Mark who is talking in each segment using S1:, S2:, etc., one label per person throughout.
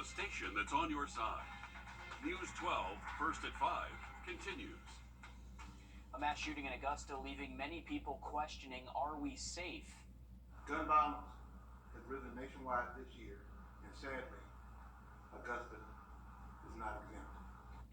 S1: the station that's on your side. News 12, first at 5, continues.
S2: A mass shooting in Augusta leaving many people questioning, are we safe?
S3: Gun violence has risen nationwide this year, and sadly, Augusta is not exempt.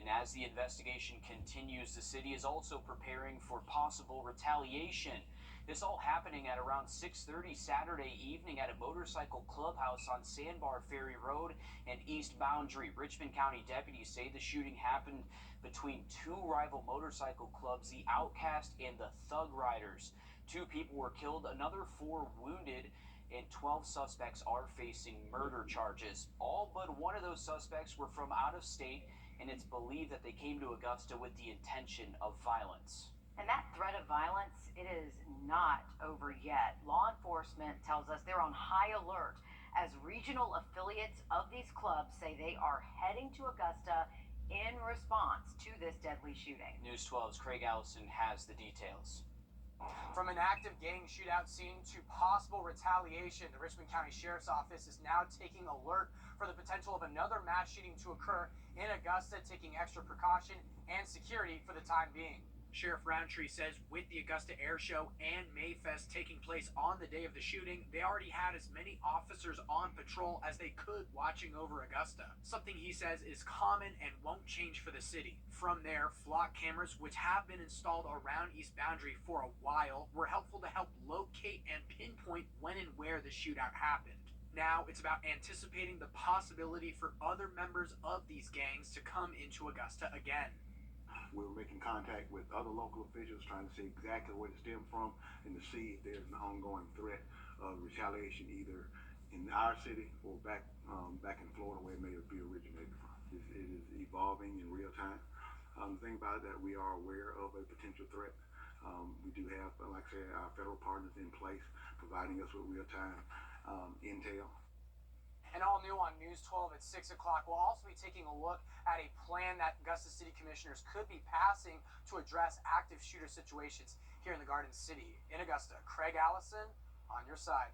S2: And as the investigation continues, the city is also preparing for possible retaliation. This all happening at around 6:30 Saturday evening at a motorcycle clubhouse on Sandbar Ferry Road and East Boundary. Richmond County deputies say the shooting happened between two rival motorcycle clubs, the Outcast and the Thug Riders. 2 people were killed, another 4 wounded, and 12 suspects are facing murder charges. All but one of those suspects were from out of state, and it's believed that they came to Augusta with the intention of violence.
S4: And that threat of violence, it is not over yet. Law enforcement tells us they're on high alert as regional affiliates of these clubs say they are heading to Augusta in response to this deadly shooting.
S2: News 12's Craig Allison has the details.
S5: From an active gang shootout scene to possible retaliation, the Richmond County Sheriff's Office is now taking alert for the potential of another mass shooting to occur in Augusta, taking extra precaution and security for the time being. Sheriff Roundtree says with the Augusta Air Show and Mayfest taking place on the day of the shooting, they already had as many officers on patrol as they could watching over Augusta. Something he says is common and won't change for the city. From there, flock cameras, which have been installed around East Boundary for a while, were helpful to help locate and pinpoint when and where the shootout happened. Now it's about anticipating the possibility for other members of these gangs to come into Augusta again.
S3: We're making contact with other local officials, trying to see exactly where it stemmed from and to see if there's an ongoing threat of retaliation either in our city or back in Florida where it may be originated from. It is evolving in real time. The thing about it that we are aware of a potential threat. We do have, like I said, our federal partners in place providing us with real-time intel.
S5: And all new on News 12 at 6 o'clock, we'll also be taking a look at a plan that Augusta City Commissioners could be passing to address active shooter situations here in the Garden City. In Augusta, Craig Allison, on your side.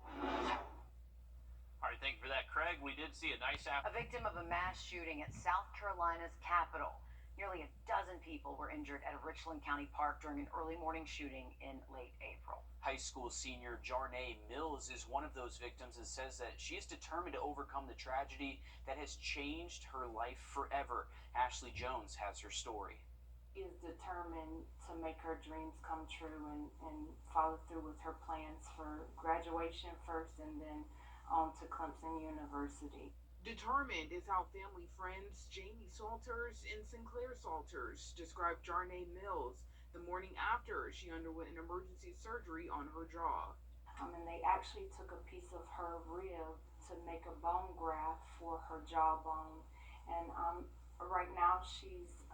S2: All right, thank you for that, Craig. We did see a nice
S4: A victim of a mass shooting at South Carolina's capital. Nearly a dozen people were injured at a Richland County park during an early morning shooting in late April.
S2: High school senior Jarnae Mills is one of those victims and says that she is determined to overcome the tragedy that has changed her life forever. Ashley Jones has her story.
S6: She is determined to make her dreams come true and follow through with her plans for graduation first and then on to Clemson University.
S7: Determined is how family friends Jamie Salters and Sinclair Salters described Jarnae Mills the morning after she underwent an emergency surgery on her jaw.
S6: And they actually took a piece of her rib to make a bone graft for her jawbone. And right now she's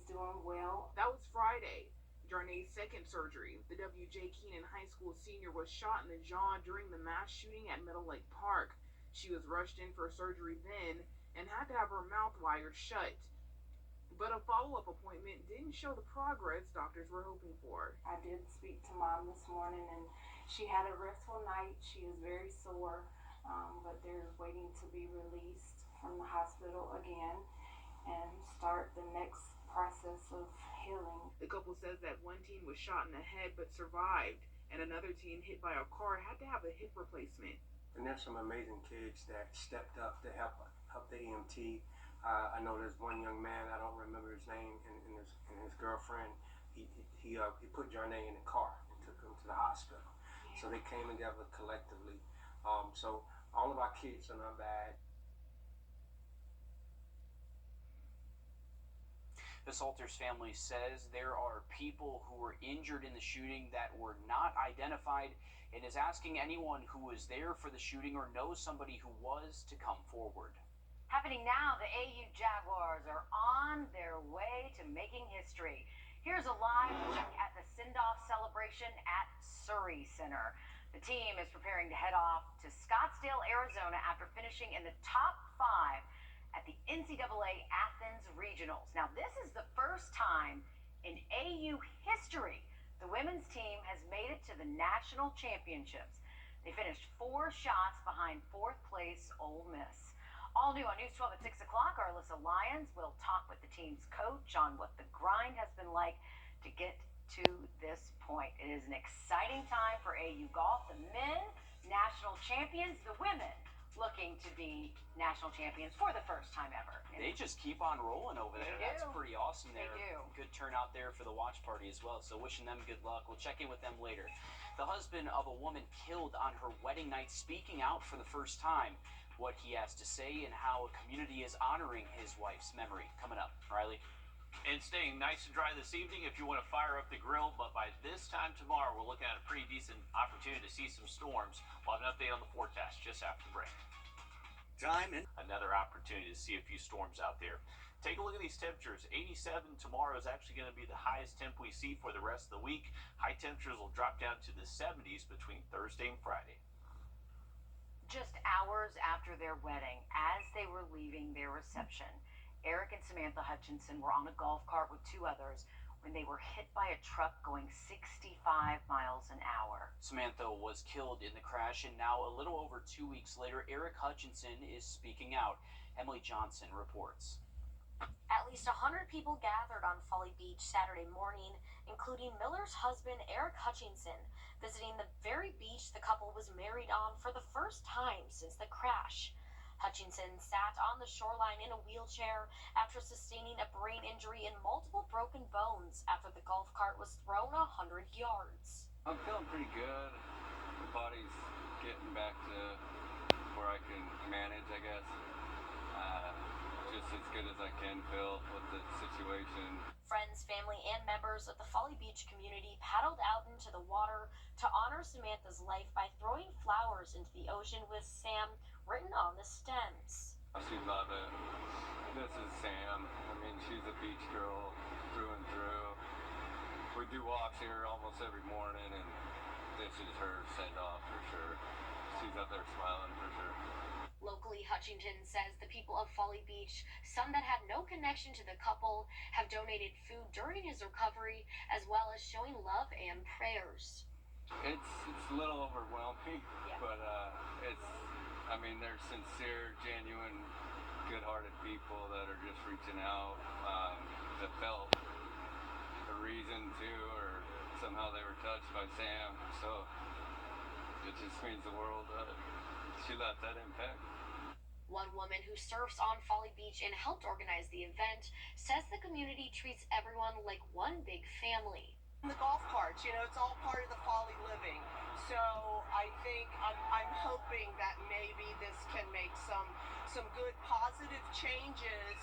S6: doing well.
S7: That was Friday. Jarnae's second surgery. The W.J. Keenan High School senior was shot in the jaw during the mass shooting at Middle Lake Park. She was rushed in for surgery then and had to have her mouth wired shut. But a follow-up appointment didn't show the progress doctors were hoping for.
S6: I did speak to Mom this morning, and she had a restful night. She is very sore, but they're waiting to be released from the hospital again and start the next process of healing.
S7: The couple says that one teen was shot in the head but survived, and another teen hit by a car had to have a hip replacement.
S8: And there's some amazing kids that stepped up to help the EMT. I know there's one young man, I don't remember his name, and his girlfriend. He put Jarnae in the car and took him to the hospital. Yeah. So they came together collectively. So all of our kids are not bad.
S2: The Salters family says there are people who were injured in the shooting that were not identified and is asking anyone who was there for the shooting or knows somebody who was to come forward.
S4: Happening now, the AU Jaguars are on their way to making history. Here's a live look at the send-off celebration at Surrey Center. The team is preparing to head off to Scottsdale, Arizona after finishing in the top 5 at the NCAA Athens Regionals. Now, this is the first time in AU history the women's team has made it to the national championships. They finished 4 shots behind 4th place Ole Miss. All new on News 12 at 6 o'clock, our Alyssa Lyons will talk with the team's coach on what the grind has been like to get to this point. It is an exciting time for AU golf. The men, national champions, the women looking to be national champions for the first time ever.
S2: They just keep on rolling over there. That's pretty awesome there.
S4: They do.
S2: Good turnout there for the watch party as well, so wishing them good luck. We'll check in with them later. The husband of a woman killed on her wedding night speaking out for the first time. What he has to say and how a community is honoring his wife's memory. Coming up, Riley.
S9: And staying nice and dry this evening if you want to fire up the grill, but by this time tomorrow we're looking at a pretty decent opportunity to see some storms. We'll have an update on the forecast just after the break.
S1: Time and
S9: Another opportunity to see a few storms out there. Take a look at these temperatures. 87 tomorrow is actually going to be the highest temp we see for the rest of the week. High temperatures will drop down to the 70s between Thursday and Friday.
S4: Just hours after their wedding, as they were leaving their reception, Eric and Samantha Hutchinson were on a golf cart with two others when they were hit by a truck going 65 miles an hour.
S2: Samantha was killed in the crash, and now a little over 2 weeks later, Eric Hutchinson is speaking out. Emily Johnson reports.
S10: At least 100 people gathered on Folly Beach Saturday morning, including Miller's husband, Eric Hutchinson, visiting the very beach the couple was married on for the first time since the crash. Hutchinson sat on the shoreline in a wheelchair after sustaining a brain injury and multiple broken bones after the golf cart was thrown 100 yards.
S11: I'm feeling pretty good. The body's getting back to where I can manage, I guess. Just as good as I can feel with the situation.
S10: Friends, family, and members of the Folly Beach community paddled out into the water to honor Samantha's life by throwing flowers into the ocean with Sam written on the stems.
S11: She loved it. This is Sam. I mean, she's a beach girl through and through. We do walks here almost every morning, and this is her send-off for sure. She's up there smiling for sure.
S10: Locally, Hutchinson says the people of Folly Beach, some that have no connection to the couple, have donated food during his recovery, as well as showing love and prayers.
S11: It's a little overwhelming, but I mean, they're sincere, genuine, good-hearted people that are just reaching out, that felt a reason to, or somehow they were touched by Sam, so it just means the world that she left that impact.
S10: One woman who surfs on Folly Beach and helped organize the event says the community treats everyone like one big family.
S12: The golf carts, you know, it's all part of the Folly living. So I think I'm hoping that maybe this can make some good positive changes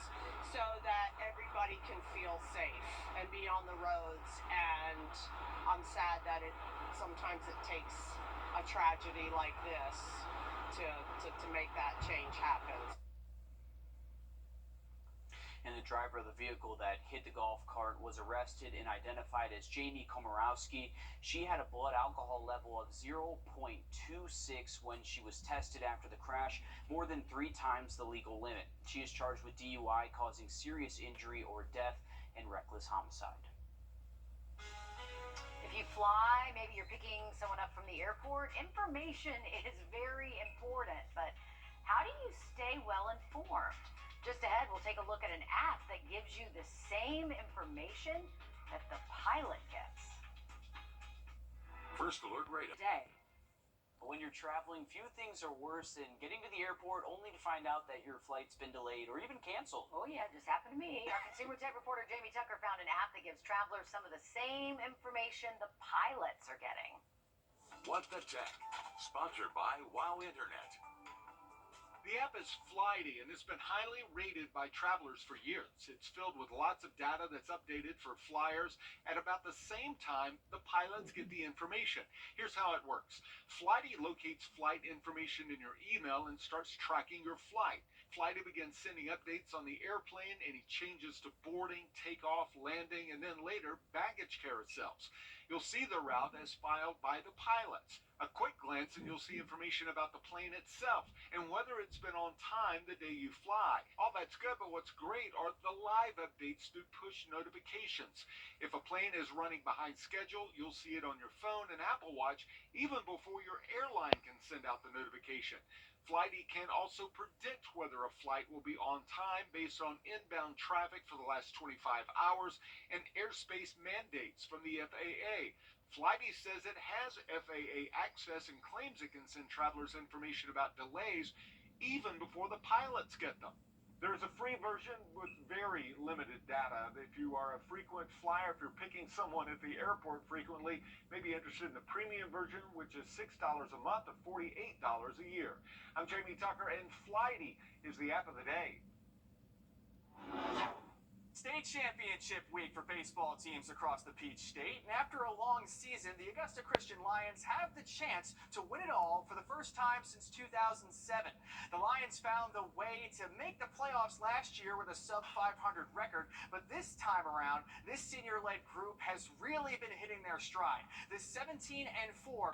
S12: so that everybody can feel safe and be on the roads. And I'm sad that sometimes it takes a tragedy like this to make that change happen.
S2: And the driver of the vehicle that hit the golf cart was arrested and identified as Jamie Komorowski. She had a blood alcohol level of 0.26 when she was tested after the crash, more than 3 times the legal limit. She is charged with DUI, causing serious injury or death, and reckless homicide.
S4: If you fly, maybe you're picking someone up from the airport, information is very important, but how do you stay well informed? Just ahead, we'll take a look at an app that gives you the same information that the pilot gets.
S1: First alert radar.
S4: Today.
S2: When you're traveling, few things are worse than getting to the airport only to find out that your flight's been delayed or even canceled.
S4: Oh yeah, it just happened to me. Our consumer tech reporter Jamie Tucker found an app that gives travelers some of the same information the pilots are getting.
S1: What the Tech? Sponsored by Wow Internet.
S13: The app is Flighty, and it's been highly rated by travelers for years. It's filled with lots of data that's updated for flyers. At about the same time, the pilots get the information. Here's how it works. Flighty locates flight information in your email and starts tracking your flight. Flighty begins sending updates on the airplane, any changes to boarding, takeoff, landing, and then later baggage carousels. You'll see the route as filed by the pilots. A quick glance and you'll see information about the plane itself and whether it's been on time the day you fly. All that's good, but what's great are the live updates through push notifications. If a plane is running behind schedule, you'll see it on your phone and Apple Watch even before your airline can send out the notification. Flighty can also predict whether a flight will be on time based on inbound traffic for the last 25 hours and airspace mandates from the FAA. Flighty says it has FAA access and claims it can send travelers information about delays even before the pilots get them. There's a free version with very limited data. If you are a frequent flyer, if you're picking someone at the airport frequently, maybe interested in the premium version, which is $6 a month or $48 a year. I'm Jamie Tucker, and Flighty is the app of the day.
S5: State championship week for baseball teams across the Peach State, and after a long season, the Augusta Christian Lions have the chance to win it all for the first time since 2007. The Lions found the way to make the playoffs last year with a sub-500 record, but this time around, this senior-led group has really been hitting their stride. This 17-4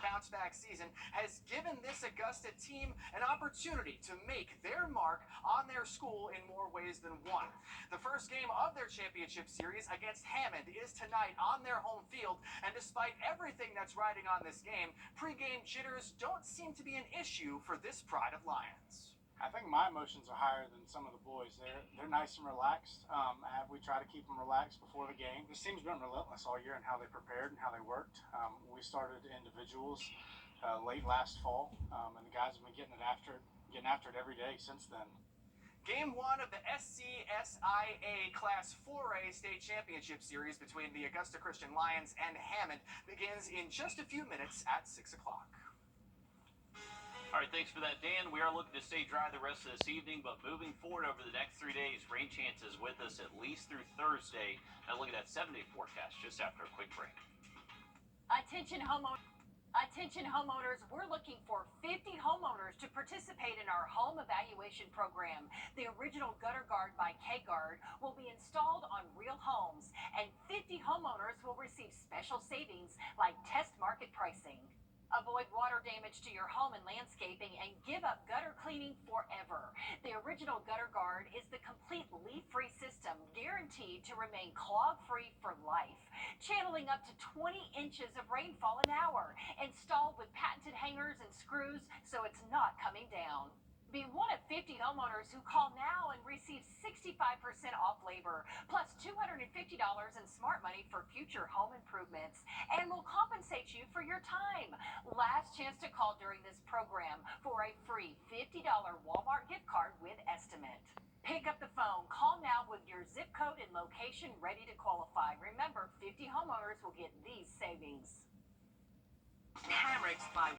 S5: bounce-back season has given this Augusta team an opportunity to make their mark on their school in more ways than one. The first game of their championship series against Hammond is tonight on their home field, and despite everything that's riding on this game, pregame jitters don't seem to be an issue for this pride of Lions.
S14: I think my emotions are higher than some of the boys. They're nice and relaxed. We try to keep them relaxed before the game. This team's been relentless all year in how they prepared and how they worked. We started individuals late last fall, and the guys have been getting after it every day since then.
S5: Game 1 of the SCSIA Class 4A State Championship Series between the Augusta Christian Lions and Hammond begins in just a few minutes at 6 o'clock.
S9: All right, thanks for that, Dan. We are looking to stay dry the rest of this evening, but moving forward over the next 3 days, rain chances with us at least through Thursday. Now look at that 7-day forecast just after a quick break.
S4: Attention homeowners, we're looking for 50 homeowners to participate in our home evaluation program. The original gutter guard by K-Guard will be installed on real homes, and 50 homeowners will receive special savings like test market pricing. Avoid water damage to your home and landscaping and give up gutter cleaning forever. The original gutter guard is the complete leak-free system guaranteed to remain clog-free for life, channeling up to 20 inches of rainfall an hour, installed with patented hangers and screws so it's not coming down. Be one of 50 homeowners who call now and receive 65% off labor, plus $250 in smart money for future home improvements, and will compensate you for your time. Last chance to call during this program for a free $50 Walmart gift card with estimate. Pick up the phone, call now with your zip code and location ready to qualify. Remember, 50 homeowners will get these savings. Hammocks by